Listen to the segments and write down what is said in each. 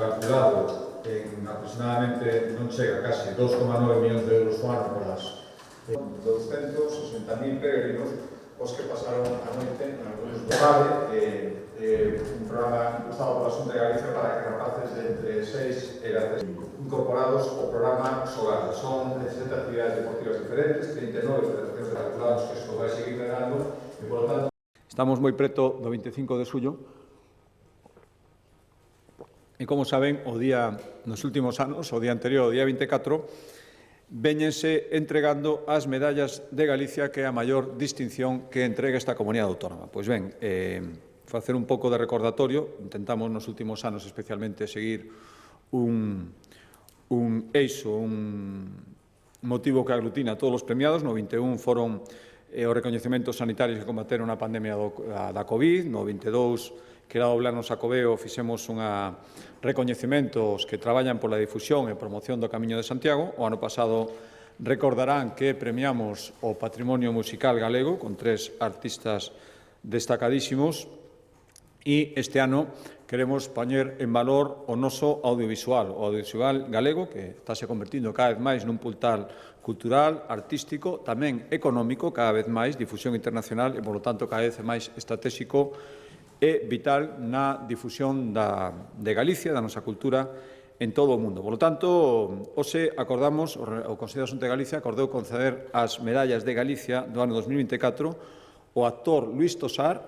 calculado en aproximadamente, non chega casi 2,9 millóns de euros ao ano polas 260.000 peregrinos os que pasaron a noite en algúns do Vale, un programa impulsado pola Xunta de Galicia para que rapaces de entre 6 e 13 incorporados ao programa Solar. Son 17 actividades deportivas diferentes, 39 federacións de calculados que isto vai seguir generando e, por lo tanto, estamos moi preto do 25 de xullo e, como saben, nos últimos anos, o día anterior, o día 24, véñense entregando as medallas de Galicia, que é a maior distinción que entrega esta comunidade autónoma. Pois ben, facer un pouco de recordatorio, intentamos nos últimos anos especialmente seguir un eixo, un motivo que aglutina a todos os premiados. No 21 foron os recoñecementos sanitarios que combateron a pandemia da COVID, no 22, que era o Blano Xacobeo, fixemos unha recoñecementos que traballan pola difusión e promoción do Camiño de Santiago. O ano pasado recordarán que premiamos o patrimonio musical galego con 3 artistas destacadísimos e este ano queremos poñer en valor o noso audiovisual, o audiovisual galego, que estáse convertindo cada vez máis nun portal cultural, artístico, tamén económico, cada vez máis, difusión internacional e, por lo tanto, cada vez máis estratégico e vital na difusión de Galicia, da nosa cultura, en todo o mundo. Por lo tanto, hoxe acordamos, o Consello da Xunta de Galicia acordou conceder as medallas de Galicia do ano 2024 ao actor Luís Tosar,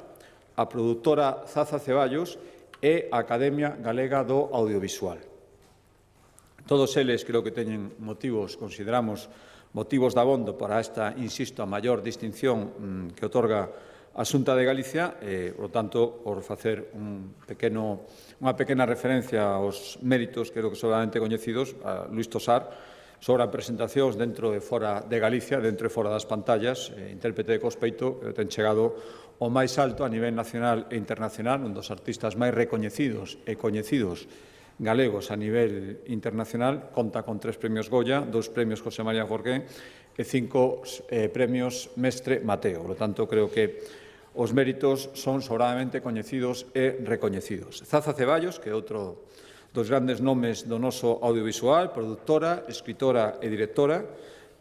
a produtora Zaza Ceballos e a Academia Galega do Audiovisual. Todos eles creo que teñen motivos, consideramos, motivos de abondo para esta, insisto, a maior distinción que otorga a Xunta de Galicia, por tanto, por facer unha pequena referencia aos méritos, creo que sobradamente coñecidos, a Luís Tosar, sobre a presentacións dentro e fora de Galicia, dentro e fora das pantallas, intérprete de Cospeito, que ten chegado o máis alto a nivel nacional e internacional, un dos artistas máis recoñecidos e coñecidos galegos a nivel internacional, conta con 3 premios Goya, 2 premios José María Jorge e 5 premios Mestre Mateo. Por lo tanto, creo que os méritos son sobradamente coñecidos e recoñecidos. Zaza Ceballos, que é outro dos grandes nomes do noso audiovisual, produtora, escritora e directora,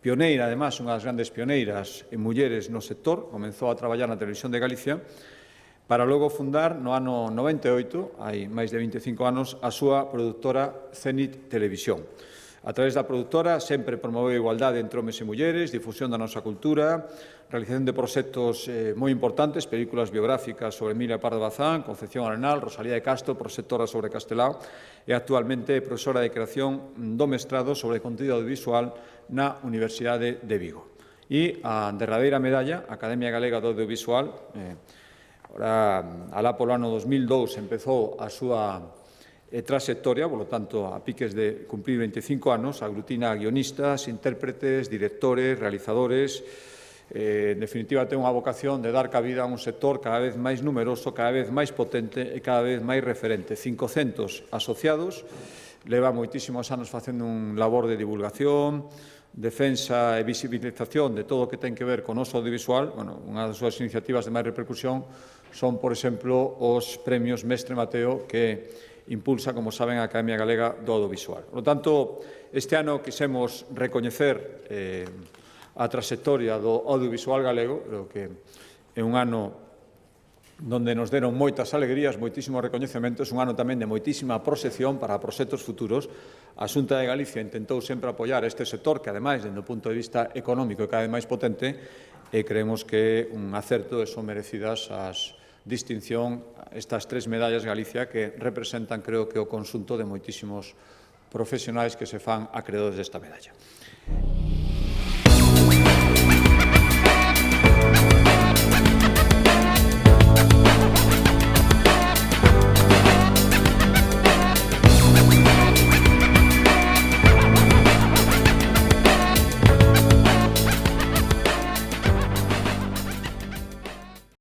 pioneira, además, unha das grandes pioneiras en mulleres no sector, comenzou a traballar na Televisión de Galicia, para logo fundar no ano 98, hai máis de 25 anos, a súa produtora Zenit Televisión. A través da produtora sempre promoveu a igualdade entre homes e mulleres, difusión da nosa cultura, realización de proxectos moi importantes, películas biográficas sobre Emilia Pardo Bazán, Concepción Arenal, Rosalía de Castro, proxectora sobre Castelao e actualmente profesora de creación do mestrado sobre contido audiovisual na Universidade de Vigo. E a derradeira medalla, a Academia Galega do Audiovisual, alá polo ano 2002 empezou a súa trayectoria, por lo tanto, a piques de cumplir 25 anos, aglutina guionistas, intérpretes, directores, realizadores. En definitiva, ten unha vocación de dar cabida a un sector cada vez máis numeroso, cada vez máis potente e cada vez máis referente. 500 asociados, leva moitísimos anos facendo un labor de divulgación, defensa e visibilización de todo o que ten que ver con o noso audiovisual. Unha das súas iniciativas de máis repercusión son, por exemplo, os premios Mestre Mateo, que impulsa, como saben, a Academia Galega do Audiovisual. Por lo tanto, este ano quisemos recoñecer a trayectoria do audiovisual galego, creo que é un ano donde nos deron moitas alegrías, moitísimos recoñecementos, un ano tamén de moitísima proxección para proxectos futuros. A Xunta de Galicia intentou sempre apoiar este sector, que ademais, dende o punto de vista económico, é cada vez máis potente, e creemos que é un acerto e son merecidas as distinción estas 3 medallas Galicia que representan, creo que, o conxunto de moitísimos profesionais que se fan acreedores desta medalla.